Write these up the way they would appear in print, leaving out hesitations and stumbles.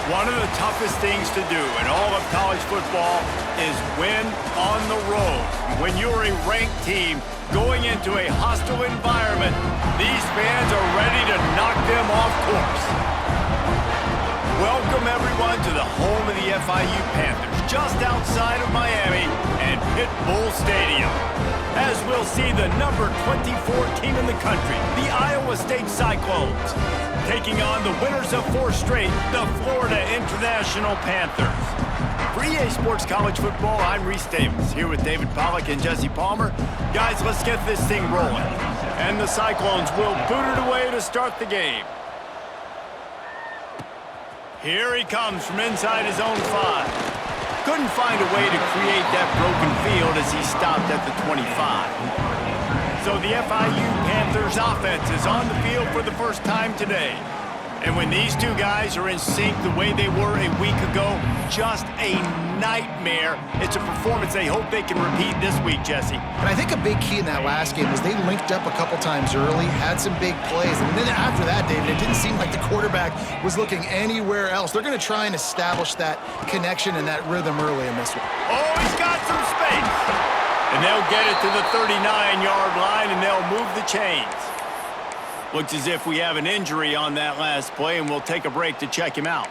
One of the toughest things to do in all of college football is win on the road. When you're a ranked team going into a hostile environment, these fans are ready to knock them off course. Welcome, everyone, to the home of the FIU Panthers, just outside of Miami and Pit Bull Stadium. As we'll see the number 24 team in the country, the Iowa State Cyclones, taking on the winners of 4 straight, the Florida International Panthers. For EA Sports College Football, I'm Reese Davis, here with David Pollack and Jesse Palmer. Guys, let's get this thing rolling. And the Cyclones will boot it away to start the game. Here he comes from inside his own 5. Couldn't find a way to create that broken field as he stopped at the 25. So the FIU Panthers offense is on the field for the first time today. And when these two guys are in sync the way they were a week ago, just a nightmare. It's a performance they hope they can repeat this week, Jesse. And I think a big key in that last game was they linked up a couple times early, had some big plays. And then after that, David, it didn't seem like the quarterback was looking anywhere else. They're going to try and establish that connection and that rhythm early in this one. Oh, he's got some space. And they'll get it to the 39-yard line, and they'll move the chains. Looks as if we have an injury on that last play, and we'll take a break to check him out.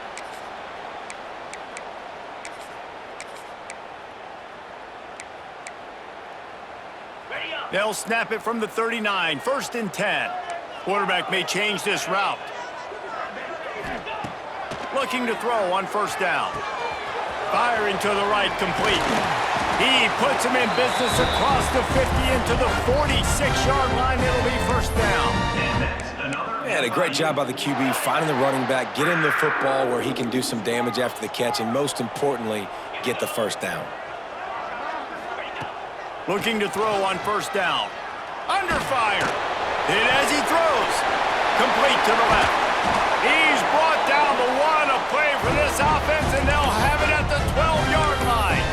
They'll snap it from the 39, 1st and 10. Quarterback may change this route. Looking to throw on 1st down. Firing to the right, complete. He puts him in business across the 50 into the 46-yard line. It'll be 1st down. Man, a great job by the QB finding the running back, getting the football where he can do some damage after the catch, and most importantly, get the 1st down. Looking to throw on 1st down. Under fire. Hit as he throws. Complete to the left. He's brought down the 1. A play for this offense, and they'll have it at the 12-yard line.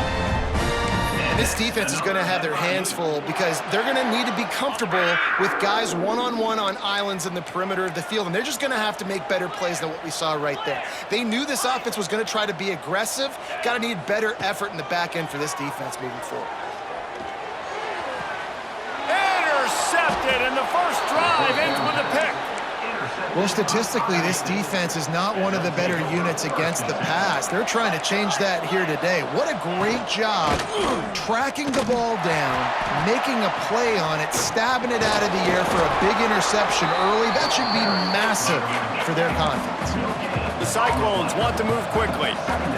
And this defense is going to have their hands full because they're going to need to be comfortable with guys one-on-one on islands in the perimeter of the field, and they're just going to have to make better plays than what we saw right there. They knew this offense was going to try to be aggressive. Got to need better effort in the back end for this defense moving forward. Intercepted, and the first drive ends with a pick. Well, statistically, this defense is not one of the better units against the pass. They're trying to change that here today. What a great job tracking the ball down, making a play on it, stabbing it out of the air for a big interception early. That should be massive for their confidence. The Cyclones want to move quickly.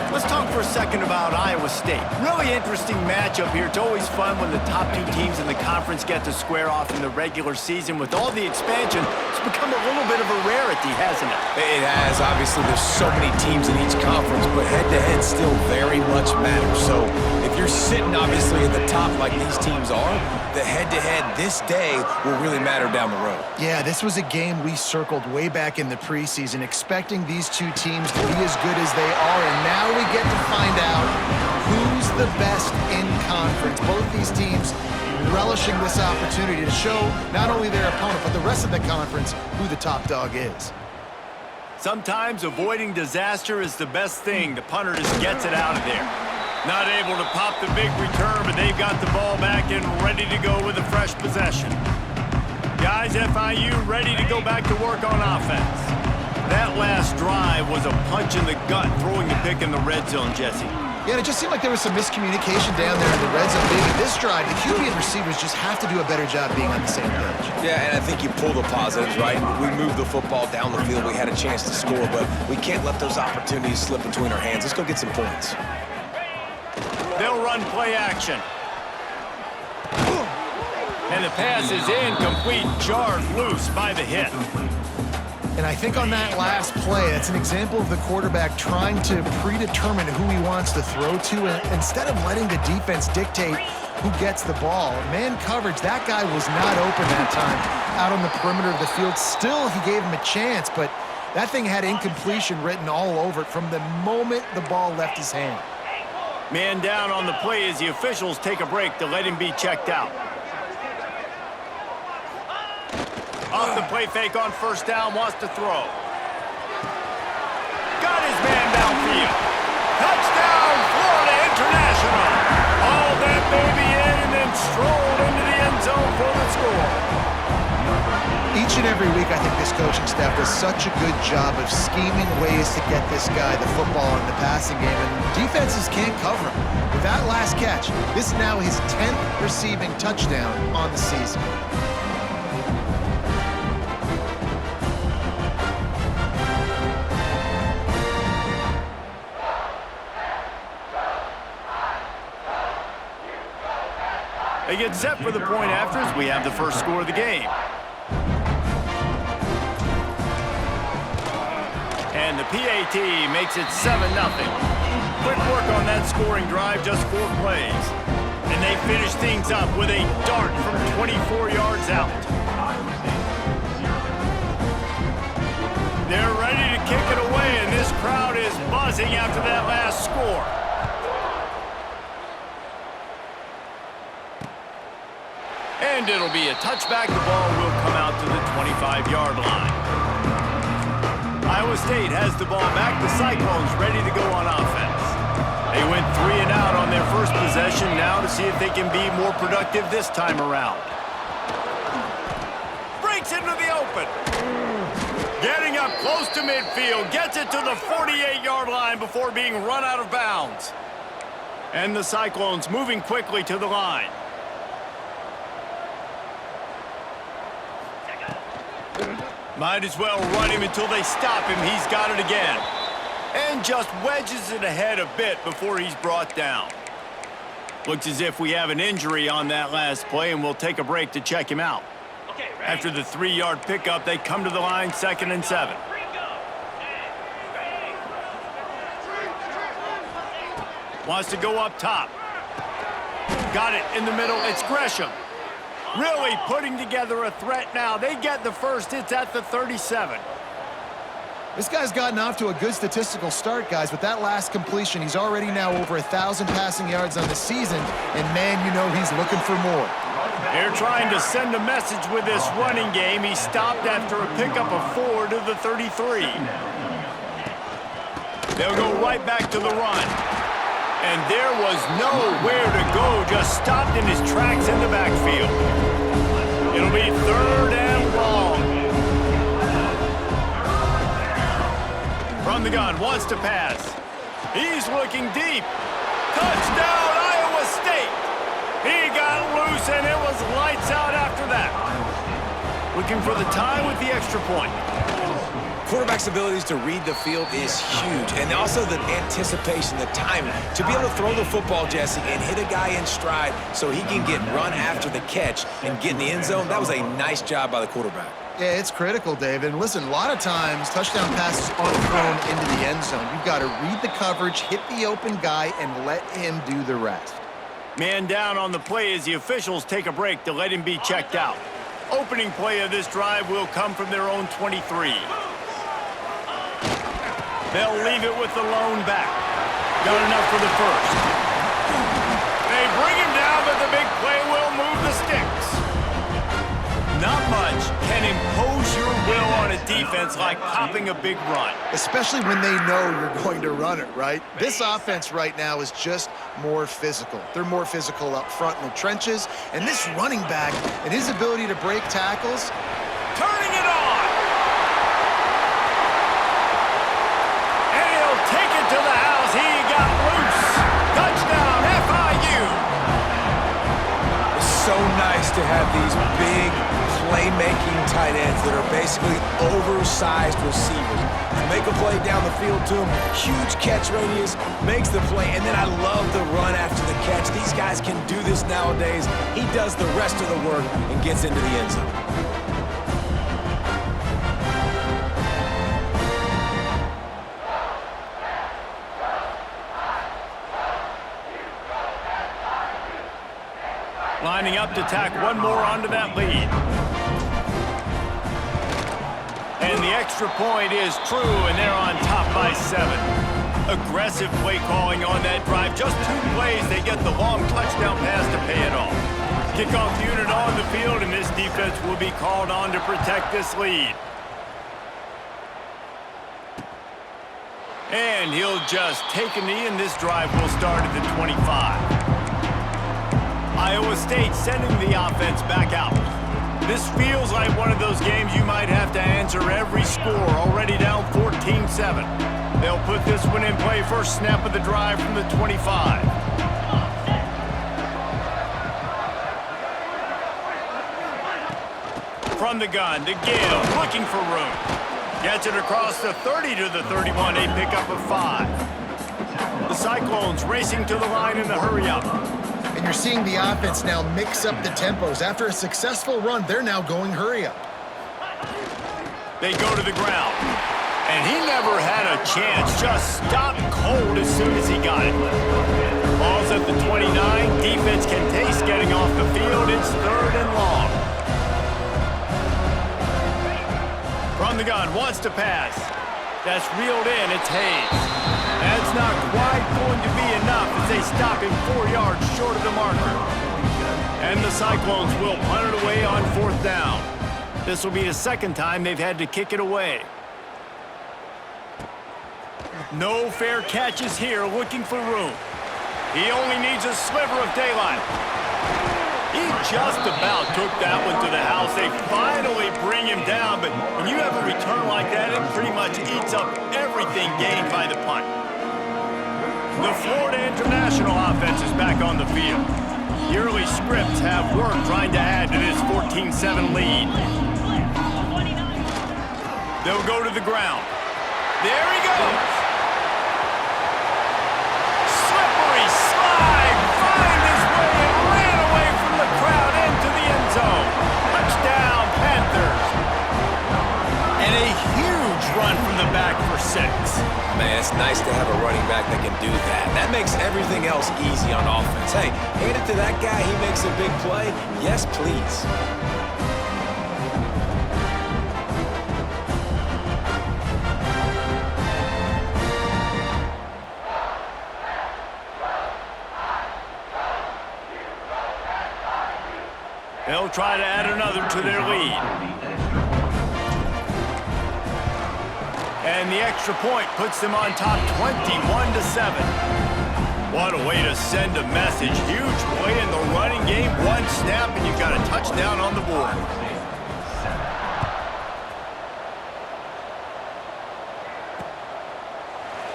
Let's talk for a second about Iowa State. Really interesting matchup here. It's always fun when the top 2 teams in the conference get to square off in the regular season. With all the expansion, it's become a little bit of a rarity, hasn't it? It has. Obviously, there's so many teams in each conference, but head-to-head still very much matters. So if you're sitting, obviously, at the top like these teams are, the head-to-head this day will really matter down the road. Yeah, this was a game we circled way back in the preseason, expecting these 2 teams to be as good as they are, and now we get to find out who's the best in conference. Both these teams relishing this opportunity to show not only their opponent, but the rest of the conference who the top dog is. Sometimes avoiding disaster is the best thing. The punter just gets it out of there. Not able to pop the big return, but they've got the ball back and ready to go with a fresh possession. Guys, FIU ready to go back to work on offense. That last drive was a punch in the gut, throwing the pick in the red zone, Jesse. Yeah, it just seemed like there was some miscommunication down there in the red zone. Maybe this drive, the QB and receivers just have to do a better job being on the same page. Yeah, and I think you pull the positives, right? We moved the football down the field. We had a chance to score, but we can't let those opportunities slip between our hands. Let's go get some points. They'll run play action. And the pass is incomplete, jarred loose by the hit. And I think on that last play, that's an example of the quarterback trying to predetermine who he wants to throw to, and instead of letting the defense dictate who gets the ball. Man coverage, that guy was not open that time out on the perimeter of the field. Still, he gave him a chance, but that thing had incompletion written all over it from the moment the ball left his hand. Man down on the play as the officials take a break to let him be checked out. Off the play fake on 1st down, wants to throw. Got his man down downfield. Touchdown, Florida International. Hauled that baby in and then strolled into the end zone for the score. Each and every week, I think this coaching staff does such a good job of scheming ways to get this guy the football in the passing game, and defenses can't cover him. With that last catch, this is now his 10th receiving touchdown on the season. They get set for the point after as we have the first score of the game. And the PAT makes it 7-0. Quick work on that scoring drive, just 4 plays. And they finish things up with a dart from 24 yards out. They're ready to kick it away, and this crowd is buzzing after that last score. And it'll be a touchback. The ball will come out to the 25-yard line. Iowa State has the ball back. The Cyclones ready to go on offense. They went 3 and out on their first possession, now to see if they can be more productive this time around. Breaks into the open. Getting up close to midfield, gets it to the 48-yard line before being run out of bounds. And the Cyclones moving quickly to the line. Might as well run him until they stop him. He's got it again. And just wedges it ahead a bit before he's brought down. Looks as if we have an injury on that last play, and we'll take a break to check him out. After the 3-yard pickup, they come to the line, 2nd and 7. Wants to go up top. Got it in the middle. It's Gresham. Really putting together a threat now. They get the first. It's at the 37. This guy's gotten off to a good statistical start, guys. With that last completion, he's already now over 1,000 passing yards on the season, and man, you know he's looking for more. They're trying to send a message with this running game. He stopped after a pickup of 4 to the 33. They'll go right back to the run. And there was nowhere to go, just stopped in his tracks in the backfield. It'll be 3rd and long. From the gun, wants to pass. He's looking deep. Touchdown, Iowa State. He got loose, and it was lights out after that. Looking for the tie with the extra point. Quarterback's abilities to read the field is huge, and also the anticipation, the timing. To be able to throw the football, Jesse, and hit a guy in stride so he can get run after the catch and get in the end zone, that was a nice job by the quarterback. Yeah, it's critical, David. And listen, a lot of times, touchdown passes aren't thrown into the end zone. You've got to read the coverage, hit the open guy, and let him do the rest. Man down on the play as the officials take a break to let him be checked out. Opening play of this drive will come from their own 23. They'll leave it with the lone back. Got enough for the first. They bring him down, but the big play will move the sticks. Not much can impose your will on a defense like popping a big run. Especially when they know you're going to run it, right? This offense right now is just more physical. They're more physical up front in the trenches. And this running back and his ability to break tackles. Turning it on. And he'll take it to the house. He got loose. Touchdown, FIU. It's so nice to have these big playmaking tight ends that are basically oversized receivers. You make a play down the field to him, huge catch radius, makes the play, and then I love the run after the catch. These guys can do this nowadays. He does the rest of the work and gets into the end zone. Lining up to tack one more onto that lead. And the extra point is true, and they're on top by 7. Aggressive play calling on that drive. Just 2 plays, they get the long touchdown pass to pay it off. Kickoff unit on the field, and this defense will be called on to protect this lead. And he'll just take a knee, and this drive will start at the 25. Iowa State sending the offense back out. This feels like one of those games you might have to answer every score, already down 14-7. They'll put this one in play first snap of the drive from the 25. From the gun, to Gill, looking for room. Gets it across the 30 to the 31, a pickup of 5. The Cyclones racing to the line in the hurry-up. And you're seeing the offense now mix up the tempos. After a successful run, they're now going hurry-up. They go to the ground. And he never had a chance, just stopped cold as soon as he got it. Ball's at the 29. Defense can taste getting off the field. It's 3rd and long. From the gun, wants to pass. That's reeled in, it's Hayes. That's not quite going to be enough as they stop him 4 yards short of the marker. And the Cyclones will punt it away on 4th down. This will be the 2nd time they've had to kick it away. No fair catches here, looking for room. He only needs a sliver of daylight. He just about took that one to the house. They finally bring him down, but when you have a return like that, it pretty much eats up everything gained by the punt. The Florida International offense is back on the field. The early scripts have work trying to add to this 14-7 lead. They'll go to the ground. There he goes. Slippery slide, find his way and ran away from the crowd into the end zone. Touchdown, Panthers. And a huge run from the back for 6. Man, it's nice to have a running back that can do that. That makes everything else easy on offense. Hey, hand it to that guy. He makes a big play. Yes, please. They'll try to add another to their lead. And the extra point puts them on top 21-7. What a way to send a message. Huge play in the running game. 1 snap and you've got a touchdown on the board.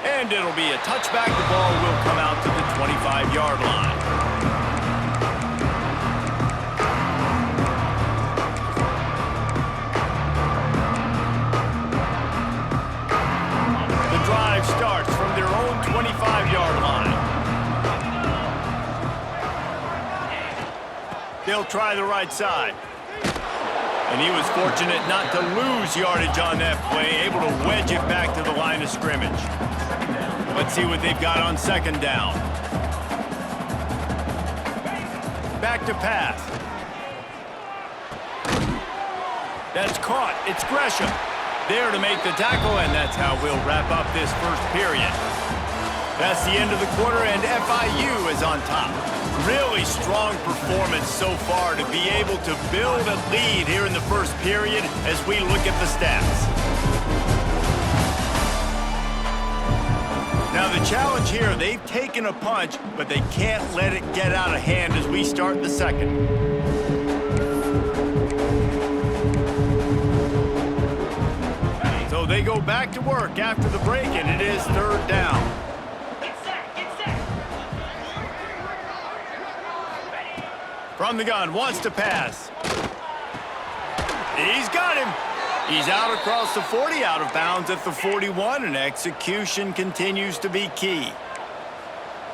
And it'll be a touchback. The ball will come out to the 25-yard line. Starts from their own 25-yard line. They'll try the right side. And he was fortunate not to lose yardage on that play, able to wedge it back to the line of scrimmage. Let's see what they've got on 2nd down. Back to pass. That's caught. It's Gresham. There to make the tackle, and that's how we'll wrap up this first period. That's the end of the quarter, and FIU is on top. Really strong performance so far to be able to build a lead here in the first period as we look at the stats. Now the challenge here, they've taken a punch, but they can't let it get out of hand as we start the 2nd. So they go back to work after the break, and it is 3rd down. From the gun, wants to pass. He's got him. He's out across the 40, out of bounds at the 41, and execution continues to be key.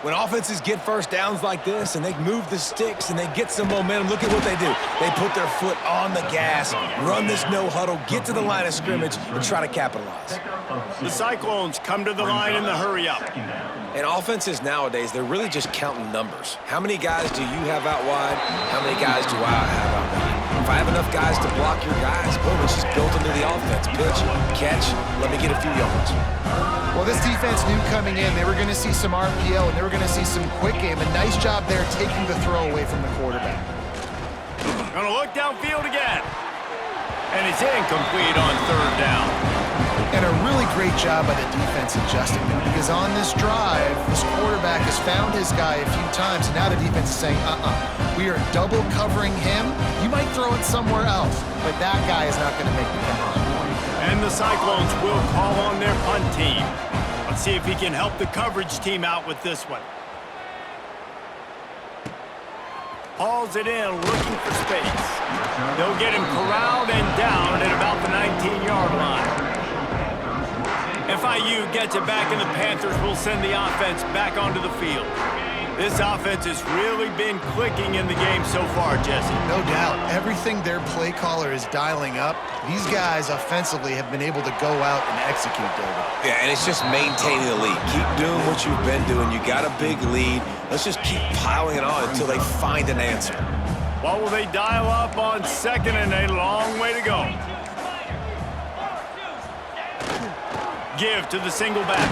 When offenses get first downs like this and they move the sticks and they get some momentum, look at what they do. They put their foot on the gas, run this no huddle, get to the line of scrimmage, and try to capitalize. The Cyclones come to the line in the hurry-up. And offenses nowadays, they're really just counting numbers. How many guys do you have out wide? How many guys do I have out wide? If I have enough guys to block your guys, boom, it's just built into the offense. Pitch, catch, let me get a few yards. Well, this defense knew coming in they were going to see some RPO and they were going to see some quick game. A nice job there taking the throw away from the quarterback. Gonna look downfield again. And it's incomplete on 3rd down. And a really great job by the defense adjusting them, because on this drive, this quarterback has found his guy a few times, and now the defense is saying, we are double covering him. You might throw it somewhere else, but that guy is not going to make the catch. And the Cyclones will call on their punt team. Let's see if he can help the coverage team out with this one. Hauls it in, looking for space. They'll get him corralled and down at about the 19-yard line. FIU gets it back, and the Panthers will send the offense back onto the field. This offense has really been clicking in the game so far, Jesse. No doubt. Everything their play caller is dialing up, these guys offensively have been able to go out and execute, David. Yeah, and it's just maintaining the lead. Keep doing what you've been doing. You got a big lead. Let's just keep piling it on until they find an answer. What will they dial up on second, and a long way to go? Give to the single back.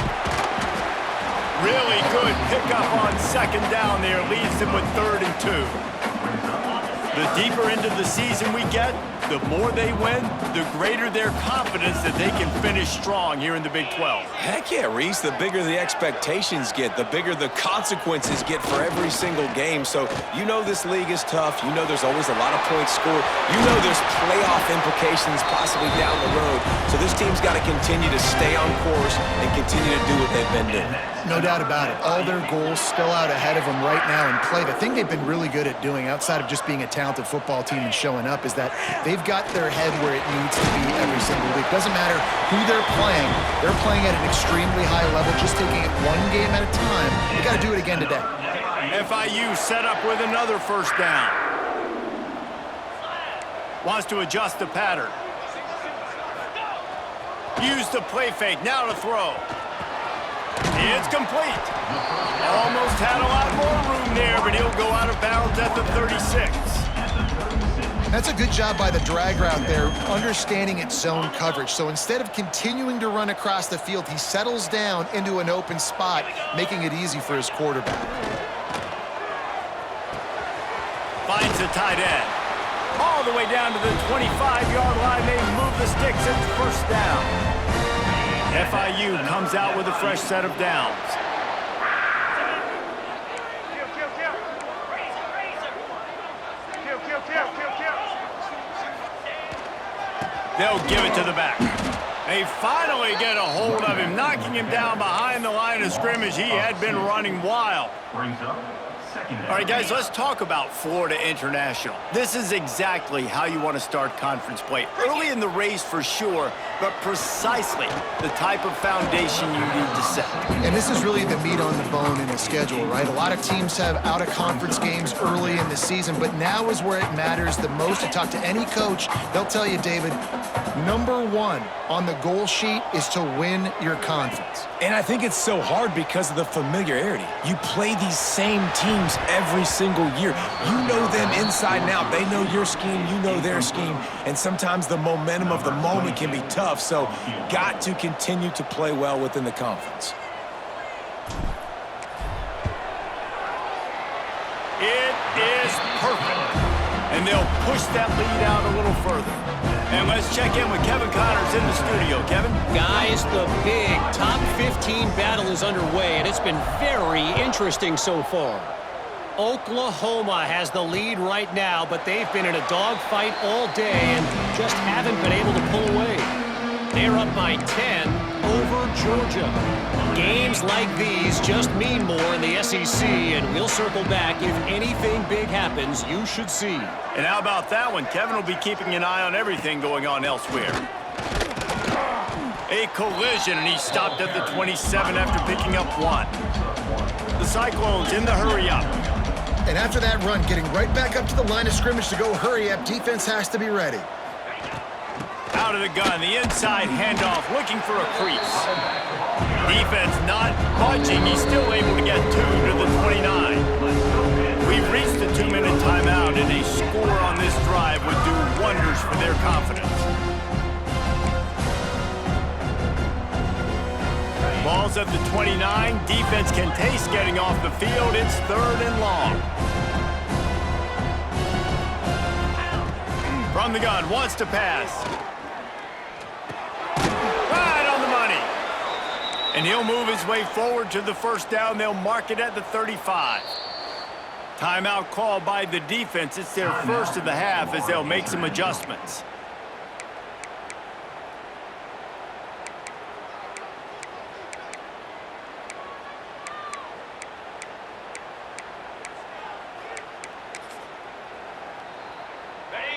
Really good pickup on second down there. Leaves them with 3rd and 2. The deeper into the season we get, the more they win, the greater their confidence that they can finish strong here in the Big 12. Heck yeah, Reese. The bigger the expectations get, the bigger the consequences get for every single game. So you know this league is tough. You know there's always a lot of points scored. You know there's playoff implications possibly down the road. So this team's got to continue to stay on course and continue to do what they've been doing. No doubt about it. All their goals still out ahead of them right now in play. The thing they've been really good at doing, outside of just being a talented football team and showing up, is that they've got their head where it needs to be every single week. Doesn't matter who they're playing at an extremely high level, just taking it one game at a time. They got to do it again today. FIU set up with another first down. Wants to adjust the pattern. Use the play fake, now to throw. It's complete. Almost had a lot more room there, but he'll go out of bounds at the 36. That's a good job by the drag route there, understanding its zone coverage. So instead of continuing to run across the field, he settles down into an open spot, making it easy for his quarterback. Finds the tight end. All the way down to the 25-yard line. They move the sticks. It's first down. FIU comes out with a fresh set of downs. They'll give it to the back. They finally get a hold of him, knocking him down behind the line of scrimmage. He had been running wild. All right, guys, let's talk about Florida International. This is exactly how you want to start conference play. Early in the race for sure, but precisely the type of foundation you need to set. And this is really the meat on the bone in the schedule, right? A lot of teams have out-of-conference games early in the season, but now is where it matters the most. To talk to any coach, they'll tell you, David, number one on the goal sheet is to win your conference. And I think it's so hard because of the familiarity. You play these same teams every single year. You know them inside and out. They know your scheme, you know their scheme, and sometimes the momentum of the moment can be tough, so got to continue to play well within the conference. It is perfect. And they'll push that lead out a little further. And let's check in with Kevin Connors in the studio. Kevin? Guys, the big top 15 battle is underway, and it's been very interesting so far. Oklahoma has the lead right now, but they've been in a dogfight all day and just haven't been able to pull away. They're up by 10 over Georgia. Games like these just mean more in the SEC, and we'll circle back. If anything big happens, you should see. And how about that one? Kevin will be keeping an eye on everything going on elsewhere. A collision, and he stopped at the 27 after picking up 1. The Cyclones in the hurry-up. And after that run, getting right back up to the line of scrimmage to go hurry up, defense has to be ready. Out of the gun, the inside handoff, looking for a crease. Defense not budging. He's still able to get 2 to the 29. We've reached the 2-minute timeout, and a score on this drive would do wonders for their confidence. Ball's at the 29. Defense can taste getting off the field. It's 3rd and long. From the gun, wants to pass. Right And he'll move his way forward to the first down. They'll mark it at the 35. Timeout called by the defense. It's their first of the half as they'll make some adjustments.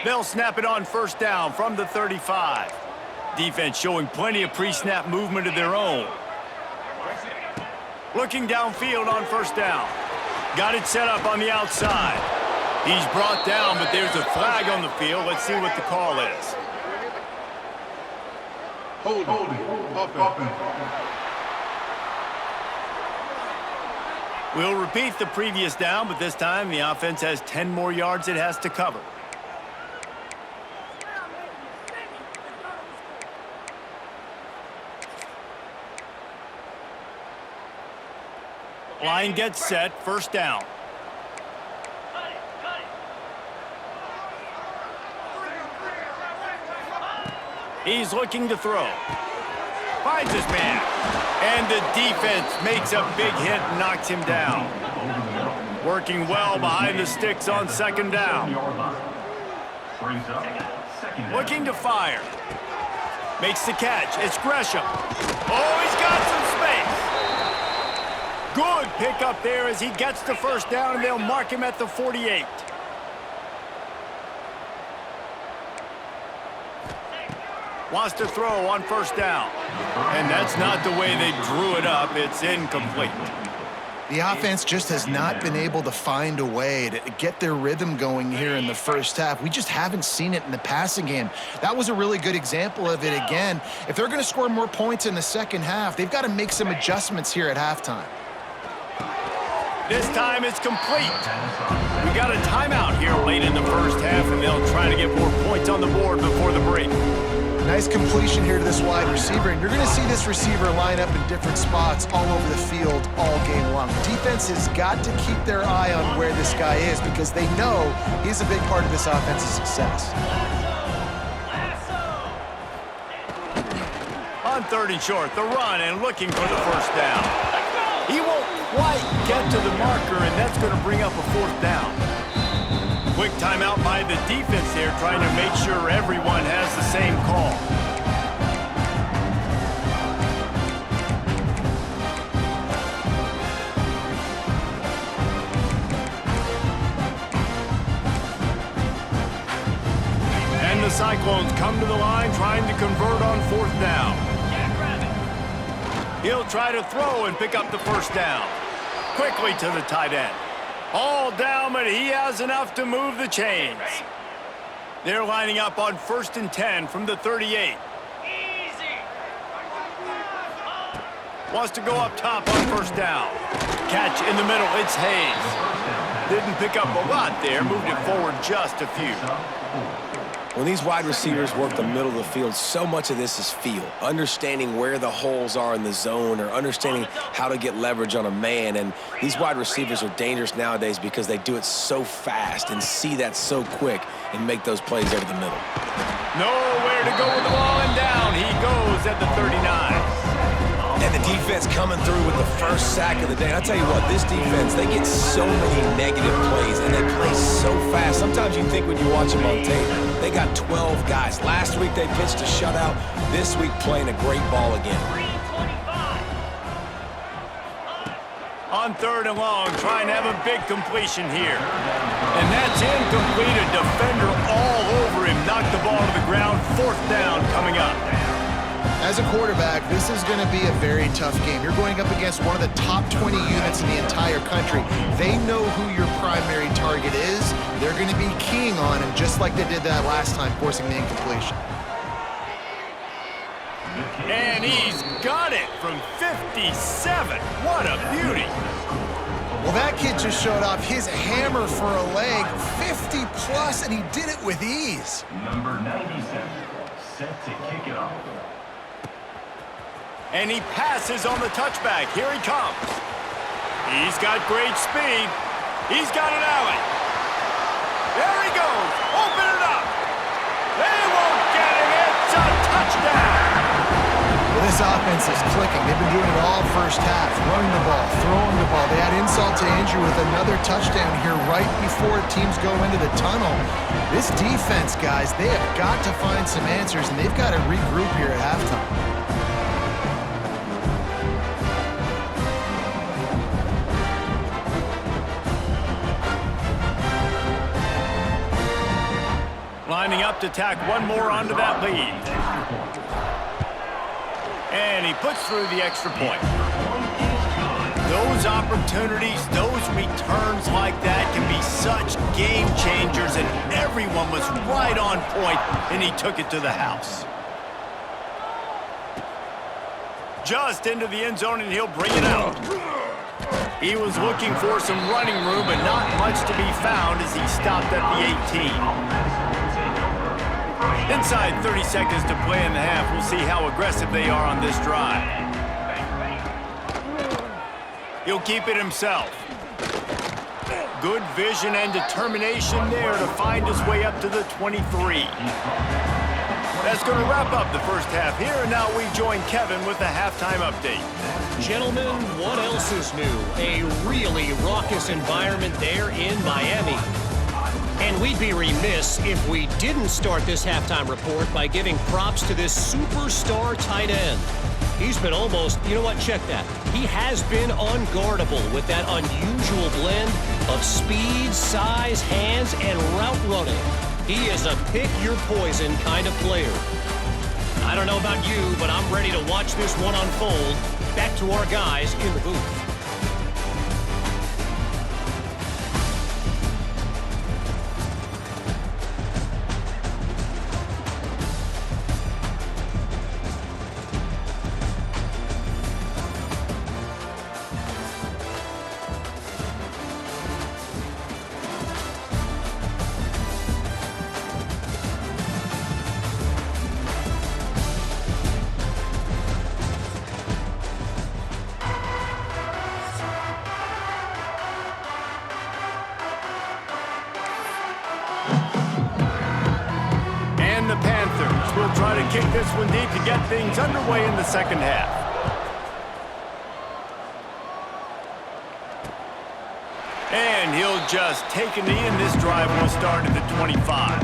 They'll snap it on first down from the 35. Defense showing plenty of pre-snap movement of their own. Looking downfield on first down. Got it set up on the outside. He's brought down, but there's a flag on the field. Let's see what the call is. Holding. We'll repeat the previous down, but this time the offense has 10 more yards it has to cover. Line gets set, first down. He's looking to throw. Finds his man. And the defense makes a big hit and knocks him down. Working well behind the sticks on second down. Looking to fire. Makes the catch. It's Gresham. Oh, he's got some space. Good pickup there as he gets the first down, and they'll mark him at the 48. Wants to throw on first down. And that's not the way they drew it up. It's incomplete. The offense just has not been able to find a way to get their rhythm going here in the first half. We just haven't seen it in the passing game. That was a really good example of it again. If they're going to score more points in the second half, they've got to make some adjustments here at halftime. This time it's complete. We got a timeout here late in the first half, and they'll try to get more points on the board before the break. Nice completion here to this wide receiver, and you're going to see this receiver line up in different spots all over the field all game long. Defense has got to keep their eye on where this guy is because they know he's a big part of this offense's success. On third and short, the run and looking for the first down. He won't quite get to the marker, and that's going to bring up a fourth down. Quick timeout by the defense there, trying to make sure everyone has the same call. And the Cyclones come to the line, trying to convert on fourth down. He'll try to throw and pick up the first down. Quickly to the tight end. All down, but he has enough to move the chains. They're lining up on 1st and 10 from the 38. Wants to go up top on first down. Catch in the middle, it's Hayes. Didn't pick up a lot there, moved it forward just a few. When these wide receivers work the middle of the field, so much of this is feel. Understanding where the holes are in the zone or understanding how to get leverage on a man. And these wide receivers are dangerous nowadays because they do it so fast and see that so quick and make those plays over the middle. Nowhere to go with the ball, and down he goes at the 39. And the defense coming through with the first sack of the day. I'll tell you what, this defense, they get so many negative plays, and they play so fast. Sometimes you think when you watch them on tape, they got 12 guys. Last week they pitched a shutout. This week playing a great ball again. On third and long, trying to have a big completion here. And that's incomplete. A defender all over him. Knocked the ball to the ground. Fourth down coming up. As a quarterback, this is going to be a very tough game. You're going up against one of the top 20 units in the entire country. They know who your primary target is. They're going to be keying on him just like they did that last time, forcing the incompletion. And he's got it from 57. What a beauty. Well, that kid just showed off his hammer for a leg, 50 plus, and he did it with ease. Number 97, set to kick it off. And he passes on the touchback. Here he comes. He's got great speed. He's got an alley. There he goes. Open it up. They won't get him. It's a touchdown. Well, This offense is clicking. They've been doing it all first half, running the ball, throwing the ball. They add insult to injury with another touchdown here right before teams go into the tunnel. This defense, guys, they have got to find some answers, and they've got to regroup here at halftime. Lining up to tack one more onto that lead. And he puts through the extra point. Those opportunities, those returns like that can be such game changers, and everyone was right on point, and he took it to the house. Just into the end zone, and he'll bring it out. He was looking for some running room, but not much to be found as he stopped at the 18. Inside 30 seconds to play in the half. We'll see how aggressive they are on this drive. He'll keep it himself. Good vision and determination there to find his way up to the 23. That's going to wrap up the first half here, and now we join Kevin with the halftime update. Gentlemen, what else is new? A really raucous environment there in Miami. And we'd be remiss if we didn't start this halftime report by giving props to this superstar tight end. He's been almost, you know what, check that. He has been unguardable with that unusual blend of speed, size, hands, and route running. He is a pick-your-poison kind of player. I don't know about you, but I'm ready to watch this one unfold. Back to our guys in the booth. The Panthers will try to kick this one deep to get things underway in the second half. And he'll just take a knee, and this drive will start at the 25.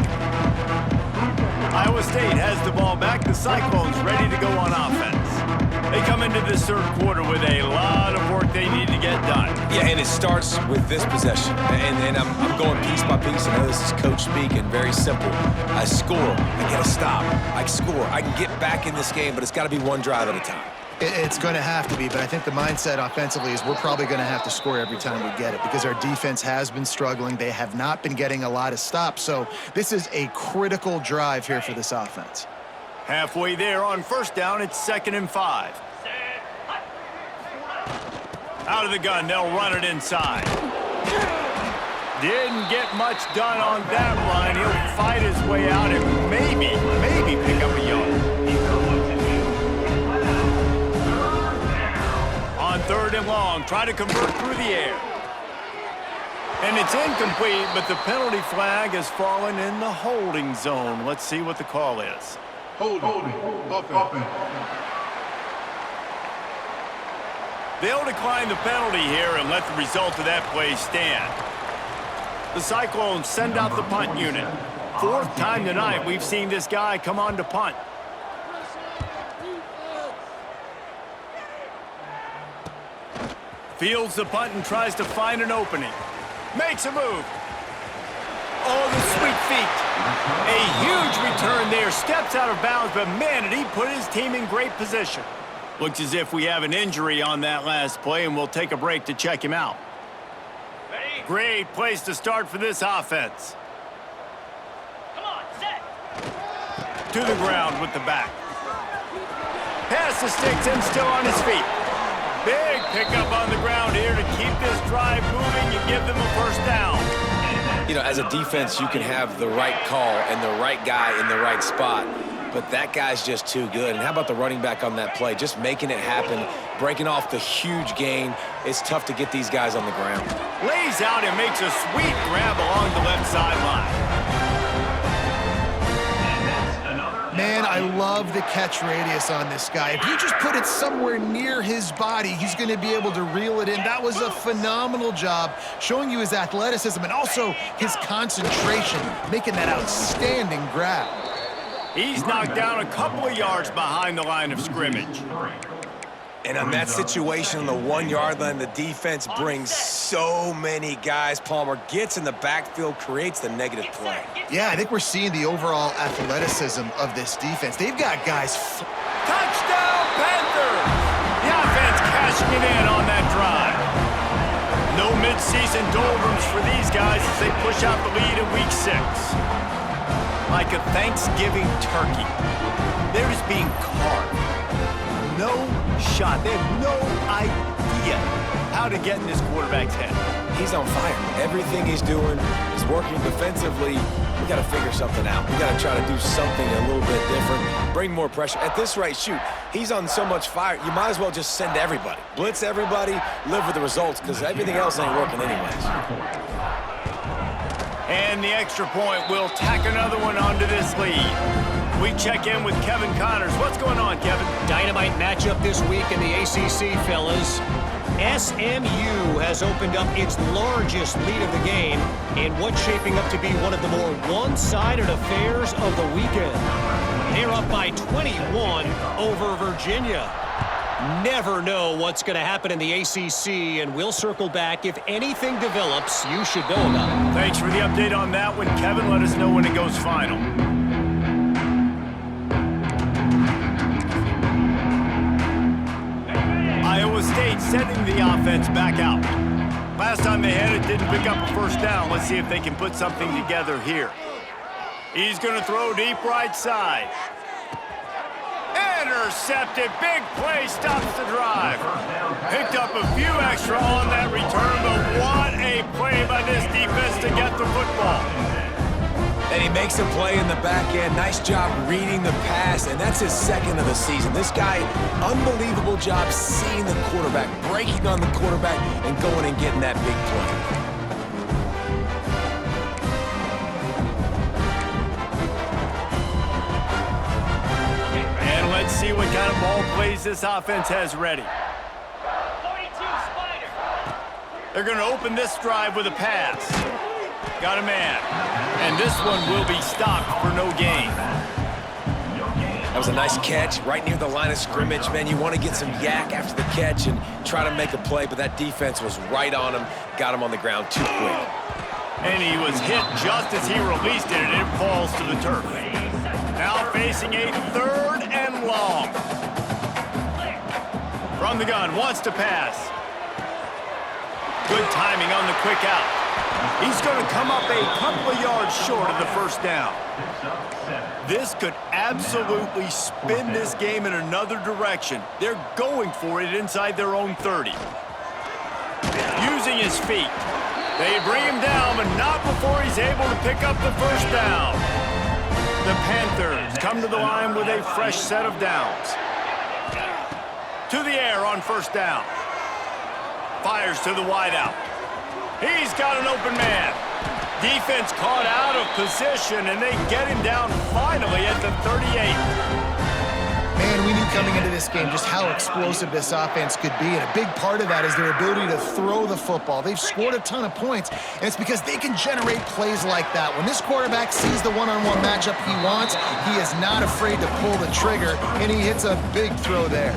Iowa State has the ball back. The Cyclones ready to go on offense. They come into this third quarter with a lot of work they need to get done. Yeah, and it starts with this possession. And I'm going piece by piece. I know this is coach speaking, very simple. I score, I get a stop, I score. I can get back in this game, but it's got to be one drive at a time. It's going to have to be, but I think the mindset offensively is we're probably going to have to score every time we get it because our defense has been struggling. They have not been getting a lot of stops, so this is a critical drive here for this offense. Halfway there on first down, it's 2nd and 5. Out of the gun, they'll run it inside. Didn't get much done on that line. He'll fight his way out and maybe pick up a yard. On 3rd and long, try to convert through the air. And it's incomplete, but the penalty flag has fallen in the holding zone. Let's see what the call is. Holding. They'll decline the penalty here and let the result of that play stand. The Cyclones send out the punt unit. 4th time tonight we've seen this guy come on to punt. Fields the punt and tries to find an opening. Makes a move. Oh, the sweet feet. A huge return there. Steps out of bounds, but man, did he put his team in great position. Looks as if we have an injury on that last play, and we'll take a break to check him out. Ready? Great place to start for this offense. Come on, set. To the ground with the back. Pass the sticks and still on his feet. Big pickup on the ground here to keep this drive moving and give them a first down. You know, as a defense, you can have the right call and the right guy in the right spot, but that guy's just too good. And how about the running back on that play? Just making it happen, breaking off the huge gain. It's tough to get these guys on the ground. Lays out and makes a sweet grab along the left sideline. Man, I love the catch radius on this guy. If you just put it somewhere near his body, he's going to be able to reel it in. That was a phenomenal job, showing you his athleticism and also his concentration, making that outstanding grab. He's knocked down a couple of yards behind the line of scrimmage. And on that situation on the 1-yard line, the defense brings so many guys. Palmer gets in the backfield, creates the negative play. Yeah, I think we're seeing the overall athleticism of this defense. They've got guys. Touchdown, Panthers! The offense cashing it in on that drive. No midseason doldrums for these guys as they push out the lead in Week 6. Like a Thanksgiving turkey, they're just being carved. No shot. They have no idea how to get in this quarterback's head. He's on fire. Everything he's doing is working defensively. We got to figure something out. We got to try to do something a little bit different, bring more pressure. At this rate, shoot, he's on so much fire, you might as well just send everybody. Blitz everybody, live with the results, because everything else ain't working anyways. And the extra point will tack another one onto this lead. We check in with Kevin Connors. What's going on, Kevin? Dynamite matchup this week in the ACC, fellas. SMU has opened up its largest lead of the game in what's shaping up to be one of the more one-sided affairs of the weekend. They're up by 21 over Virginia. Never know what's going to happen in the ACC, and we'll circle back if anything develops you should know about. Thanks for the update on that one, Kevin. Let us know when it goes final. Iowa State sending the offense back out. Last time they had it, didn't pick up a first down. Let's see if they can put something together here. He's going to throw deep right side. Intercepted. Big play stops the drive. Picked up a few extra on that return, but what a play by this defense to get the football. And he makes a play in the back end. Nice job reading the pass, and that's his second of the season. This guy, unbelievable job seeing the quarterback, breaking on the quarterback, and going and getting that big play. And let's see what kind of ball plays this offense has ready. 42, Spider. They're going to open this drive with a pass. Got a man. And this one will be stopped for no gain. That was a nice catch right near the line of scrimmage. Man, you want to get some yak after the catch and try to make a play, but that defense was right on him, got him on the ground too quick. And he was hit just as he released it, and it falls to the turf. Now facing a 3rd and long. From the gun, wants to pass. Good timing on the quick out. He's going to come up a couple of yards short of the first down. This could absolutely spin this game in another direction. They're going for it inside their own 30. Using his feet. They bring him down, but not before he's able to pick up the first down. The Panthers come to the line with a fresh set of downs. To the air on first down. Fires to the wideout. He's got an open man. Defense caught out of position, and they get him down finally at the 38. Man, we knew coming into this game just how explosive this offense could be, and a big part of that is their ability to throw the football. They've scored a ton of points, and it's because they can generate plays like that. When this quarterback sees the one-on-one matchup he wants, he is not afraid to pull the trigger, and he hits a big throw there.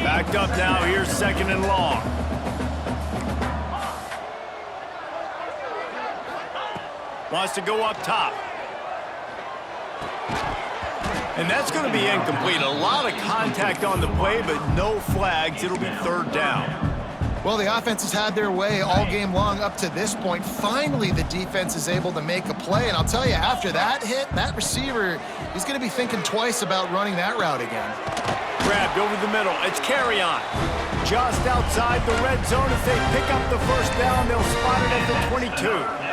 Backed up now, here's 2nd and long. Wants to go up top. And that's going to be incomplete. A lot of contact on the play, but no flags. It'll be 3rd down. Well, the offense has had their way all game long up to this point. Finally, the defense is able to make a play. And I'll tell you, after that hit, that receiver is going to be thinking twice about running that route again. Grabbed over the middle. It's Carrion. Just outside the red zone. As they pick up the first down, they'll spot it at the 22.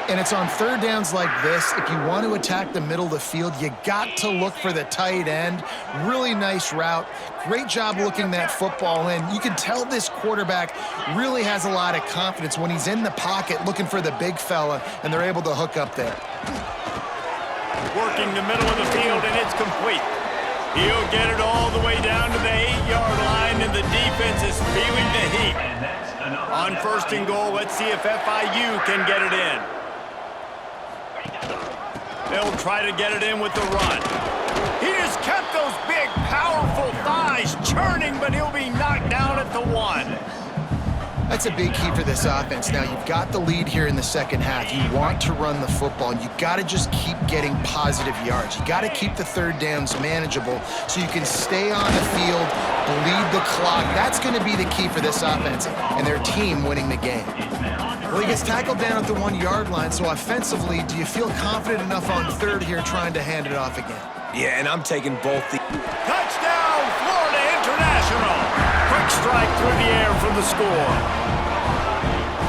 And it's on 3rd downs like this. If you want to attack the middle of the field, you got to look for the tight end. Really nice route. Great job looking that football in. You can tell this quarterback really has a lot of confidence when he's in the pocket looking for the big fella, and they're able to hook up there. Working the middle of the field, and it's complete. He'll get it all the way down to the 8-yard line, and the defense is feeling the heat. On first and goal, let's see if FIU can get it in. They'll try to get it in with the run. He just kept those big, powerful thighs churning, but he'll be knocked down at the 1. That's a big key for this offense. Now, you've got the lead here in the second half. You want to run the football, and you got to just keep getting positive yards. You got to keep the third downs manageable so you can stay on the field, bleed the clock. That's going to be the key for this offense and their team winning the game. Well, he gets tackled down at the 1-yard line, so offensively, do you feel confident enough on third here trying to hand it off again? Yeah, and I'm taking both the... Touchdown, Florida International! Quick strike through the air for the score.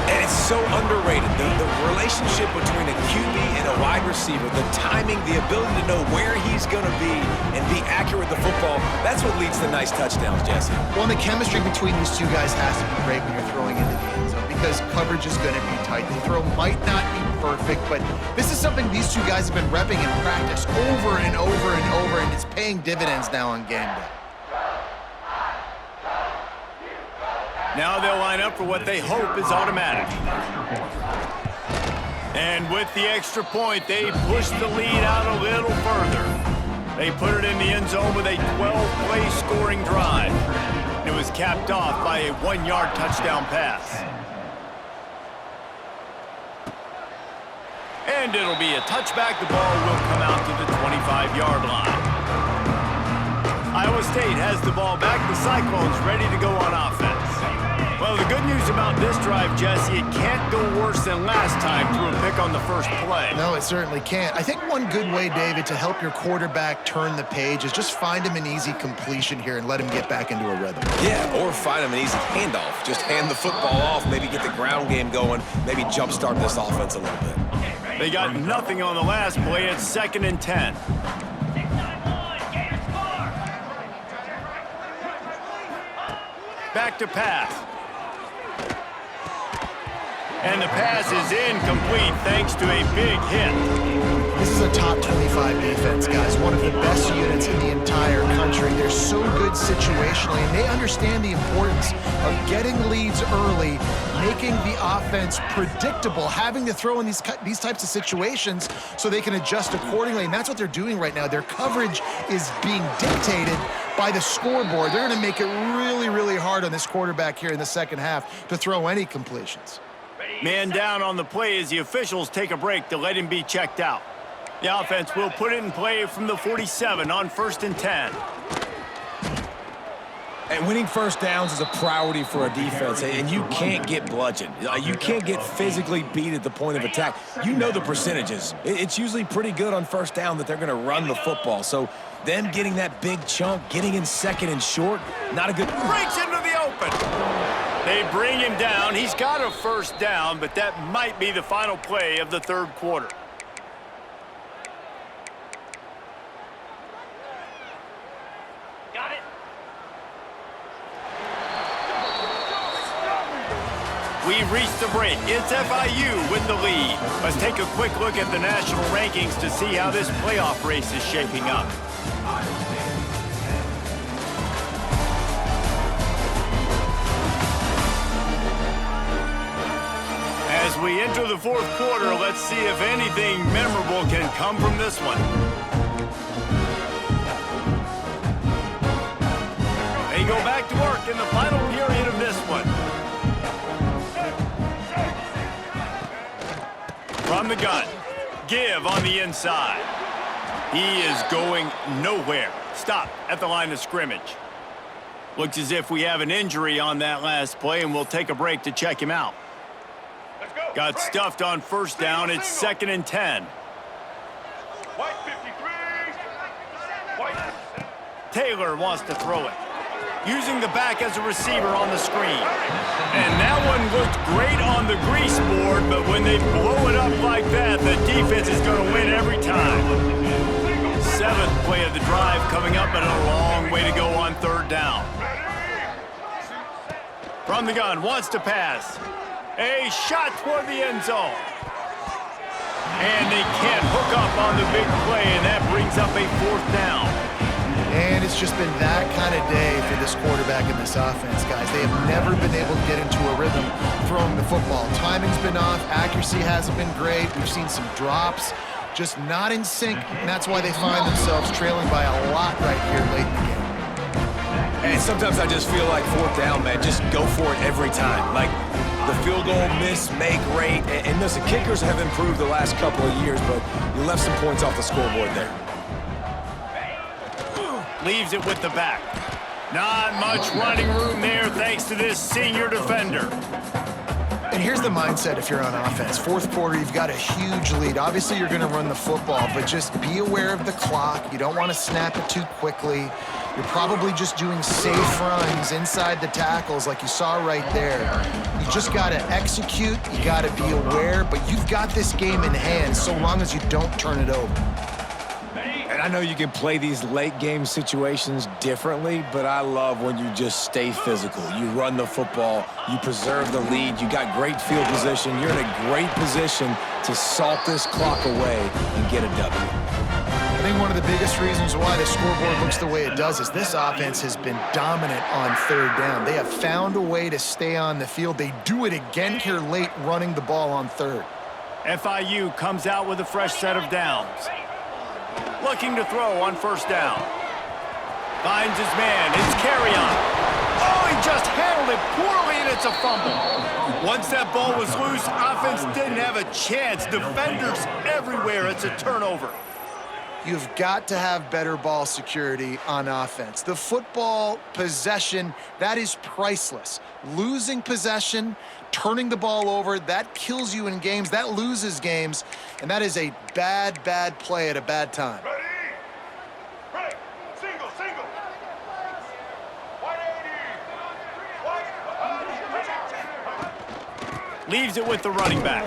And it's so underrated. The relationship between a QB and a wide receiver, the timing, the ability to know where he's going to be and be accurate with the football, that's what leads to nice touchdowns, Jesse. Well, and the chemistry between these two guys has to be great when you're throwing into the end zone because coverage is going to be tight. The throw might not be perfect, but this is something these two guys have been repping in practice over and over and over, and it's paying dividends now on game day. Now they'll line up for what they hope is automatic. And with the extra point, they push the lead out a little further. They put it in the end zone with a 12-play scoring drive. It was capped off by a 1-yard touchdown pass. And it'll be a touchback. The ball will come out to the 25-yard line. Iowa State has the ball back. The Cyclones ready to go on offense. Well, the good news about this drive, Jesse, it can't go worse than last time through a pick on the first play. No, it certainly can't. I think one good way, David, to help your quarterback turn the page is just find him an easy completion here and let him get back into a rhythm. Yeah, or find him an easy handoff. Just hand the football off, maybe get the ground game going, maybe jumpstart this offense a little bit. They got nothing on the last play. It's 2nd and 10. Back to pass. And the pass is incomplete thanks to a big hit. This is a top 25 defense, guys. One of the best units in the entire country. They're so good situationally, and they understand the importance of getting leads early, making the offense predictable, having to throw in these types of situations so they can adjust accordingly, and that's what they're doing right now. Their coverage is being dictated by the scoreboard. They're going to make it really, really hard on this quarterback here in the second half to throw any completions. Man down on the play as the officials take a break to let him be checked out. The offense will put it in play from the 47 on 1st and 10. And winning first downs is a priority for a defense, and you can't get bludgeoned. You can't get physically beat at the point of attack. You know the percentages. It's usually pretty good on first down that they're going to run the football. So them getting that big chunk, getting in 2nd and short, not a good... Breaks into the open. They bring him down. He's got a first down, but that might be the final play of the third quarter. Got it. We've reached the break. It's FIU with the lead. Let's take a quick look at the national rankings to see how this playoff race is shaping up. As we enter the fourth quarter, let's see if anything memorable can come from this one. They go back to work in the final period of this one. From the gun, give on the inside. He is going nowhere. Stop at the line of scrimmage. Looks as if we have an injury on that last play, and we'll take a break to check him out. Got stuffed on first down. It's 2nd and 10. Taylor wants to throw it. Using the back as a receiver on the screen. And that one looked great on the grease board, but when they blow it up like that, the defense is going to win every time. 7th play of the drive coming up, and a long way to go on third down. From the gun, wants to pass. A shot toward the end zone. And they can't hook up on the big play, and that brings up a 4th down. And it's just been that kind of day for this quarterback and this offense, guys. They have never been able to get into a rhythm throwing the football. Timing's been off. Accuracy hasn't been great. We've seen some drops, just not in sync, and that's why they find themselves trailing by a lot right here late in the game. And sometimes I just feel like 4th down, man, just go for it every time. Like, the field goal miss, make rate, and listen, kickers have improved the last couple of years, but you left some points off the scoreboard there. Leaves it with the back. Not much running room there thanks to this senior defender. And here's the mindset if you're on offense. 4th quarter, you've got a huge lead. Obviously, you're going to run the football, but just be aware of the clock. You don't want to snap it too quickly. You're probably just doing safe runs inside the tackles like you saw right there. You just got to execute. You got to be aware, but you've got this game in hand so long as you don't turn it over. And I know you can play these late game situations differently, but I love when you just stay physical. You run the football, you preserve the lead, you got great field position, you're in a great position to salt this clock away and get a W. I think one of the biggest reasons why the scoreboard looks the way it does is this offense has been dominant on 3rd down. They have found a way to stay on the field. They do it again here late running the ball on 3rd. FIU comes out with a fresh set of downs. Looking to throw on 1st down. Finds his man. It's Carry-On. Oh, he just handled it poorly, and it's a fumble. Once that ball was loose, offense didn't have a chance. Defenders everywhere. It's a turnover. You've got to have better ball security on offense. The football possession, that is priceless. Losing possession, turning the ball over, that kills you in games, that loses games, and that is a bad, bad play at a bad time. Ready? Break. Single, single. 180. Leaves it with the running back.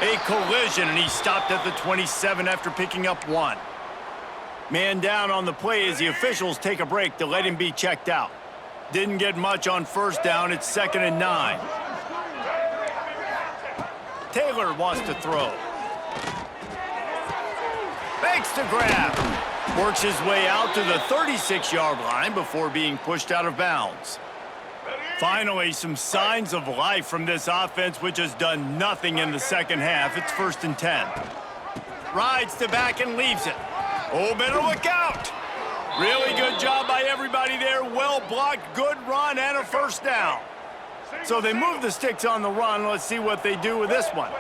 A collision, and he stopped at the 27 after picking up 1. Man down on the play as the officials take a break to let him be checked out. Didn't get much on 1st down. It's 2nd and 9. Taylor wants to throw. Fakes to grab. Works his way out to the 36-yard line before being pushed out of bounds. Finally, some signs of life from this offense, which has done nothing in the 2nd half. It's 1st and 10. Rides to back and leaves it. Oh, better look out. Really good job by everybody there. Well blocked, good run, and a 1st down. So they move the sticks on the run. Let's see what they do with this one.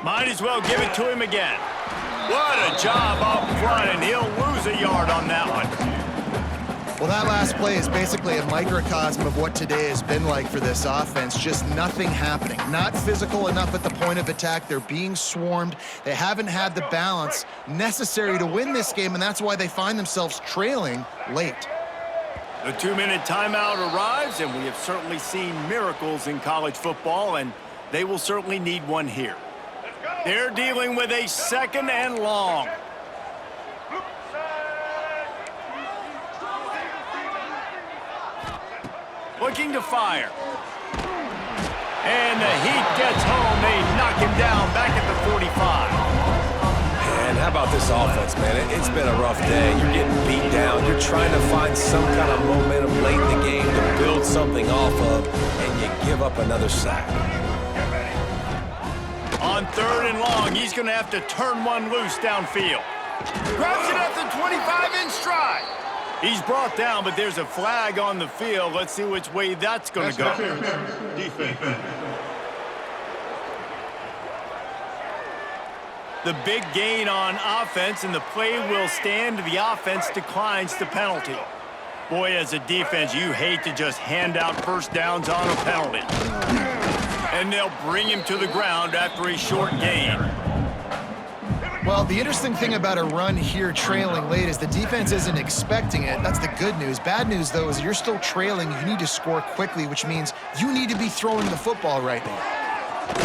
Might as well give it to him again. What a job up front, and he'll lose a yard on that one. Well, that last play is basically a microcosm of what today has been like for this offense. Just nothing happening. Not physical enough at the point of attack. They're being swarmed. They haven't had the balance necessary to win this game, and that's why they find themselves trailing late. The 2-minute timeout arrives, and we have certainly seen miracles in college football, and they will certainly need one here. They're dealing with a 2nd and long. Looking to fire. And the heat gets home. They knock him down back at the 45. And how about this offense, man? It's been a rough day. You're getting beat down. You're trying to find some kind of momentum late in the game to build something off of, and you give up another sack. On 3rd and long, he's going to have to turn one loose downfield. Grabs it at the 25 in stride. He's brought down, but there's a flag on the field. Let's see which way that's going to go. Defense. The big gain on offense, and the play will stand. The offense declines the penalty. Boy, as a defense, you hate to just hand out 1st downs on a penalty. And they'll bring him to the ground after a short gain. Well, the interesting thing about a run here trailing late is the defense isn't expecting it. That's the good news. Bad news, though, is you're still trailing. You need to score quickly, which means you need to be throwing the football right now.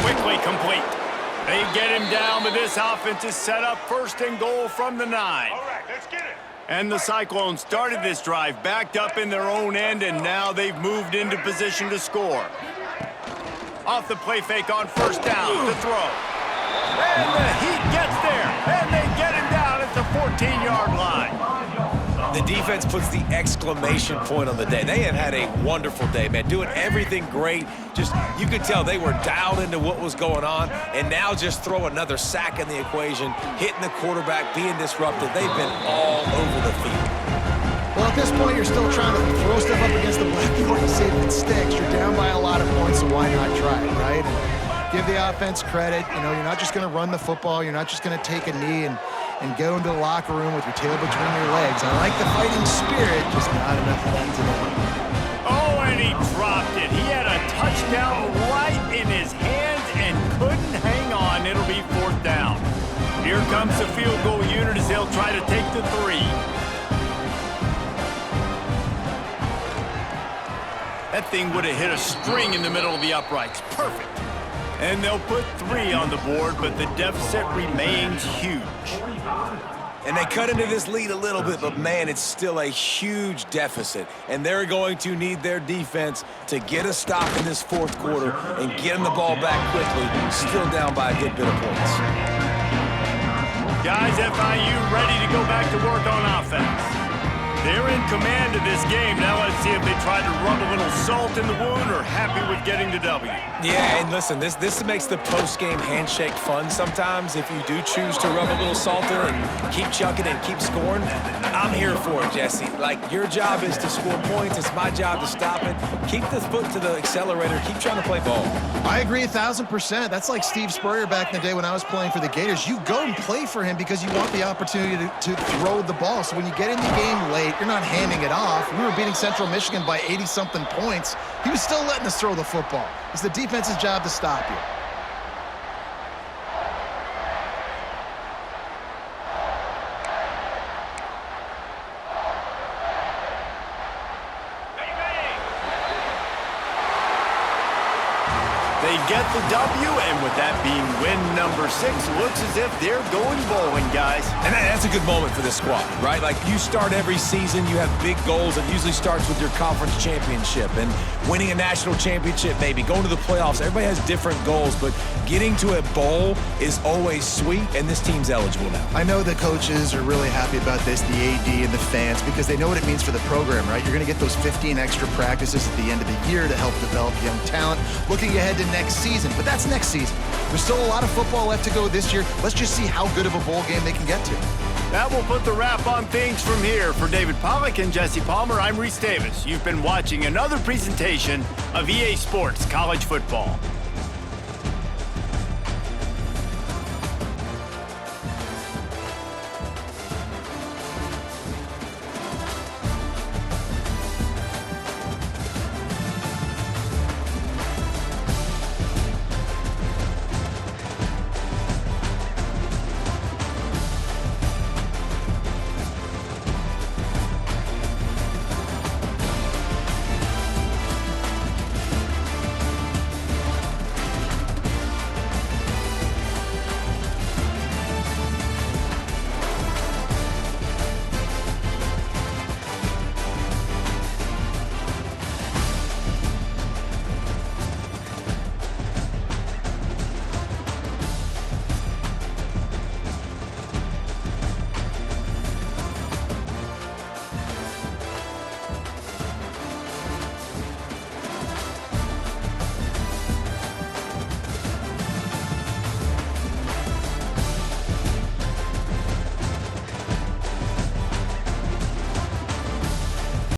Quickly complete. They get him down, but this offense is set up 1st and goal from the 9. All right, let's get it. And the Cyclones started this drive backed up in their own end, and now they've moved into position to score. Off the play fake on first down to throw. And the Heat gets there, and they get him down at the 14-yard line. The defense puts the exclamation point on the day. They have had a wonderful day, man, doing everything great. Just, you could tell they were dialed into what was going on, and now just throw another sack in the equation, hitting the quarterback, being disrupted. They've been all over the field. Well, at this point, you're still trying to throw stuff up against the blackboard and see if it sticks. You're down by a lot of points, so why not try it, right? And give the offense credit. You know, you're not just going to run the football. You're not just going to take a knee and go into the locker room with your tail between your legs. I like the fighting spirit, just not enough of that today. Oh, and he dropped it. He had a touchdown right in his hands and couldn't hang on. It'll be 4th down. Here comes the field goal unit as they'll try to take the 3. That thing would have hit a string in the middle of the uprights. Perfect. And they'll put 3 on the board, but the deficit remains huge. And they cut into this lead a little bit, but, man, it's still a huge deficit. And they're going to need their defense to get a stop in this 4th quarter and get them the ball back quickly, still down by a good bit of points. Guys, FIU ready to go back to work on offense. They're in command of this game. Now let's see if they try to rub a little salt in the wound or happy with getting the W. Yeah, and listen, this makes the post-game handshake fun sometimes. If you do choose to rub a little salt in and keep chucking and keep scoring, I'm here for it, Jesse. Like, your job is to score points. It's my job to stop it. Keep the foot to the accelerator. Keep trying to play ball. I agree 1,000%. That's like Steve Spurrier back in the day when I was playing for the Gators. You go and play for him because you want the opportunity to throw the ball. So when you get in the game late, you're not handing it off. We were beating Central Michigan by 80-something points. He was still letting us throw the football. It's the defense's job to stop you. They get the W, and with that being win number 6, looks as if they're going bowling, guys. And that's a good moment for this squad, right? Like, you start every season, you have big goals. It usually starts with your conference championship and winning a national championship, maybe going to the playoffs. Everybody has different goals, but getting to a bowl is always sweet, and this team's eligible now. I know the coaches are really happy about this, the AD and the fans, because they know what it means for the program, right? You're going to get those 15 extra practices at the end of the year to help develop young talent. Looking ahead to next season, but that's next season. There's still a lot of football left to go this year. Let's just see how good of a bowl game they can get to. That will put the wrap on things from here. For David Pollack and Jesse Palmer, I'm Reese Davis. You've been watching another presentation of EA Sports College Football.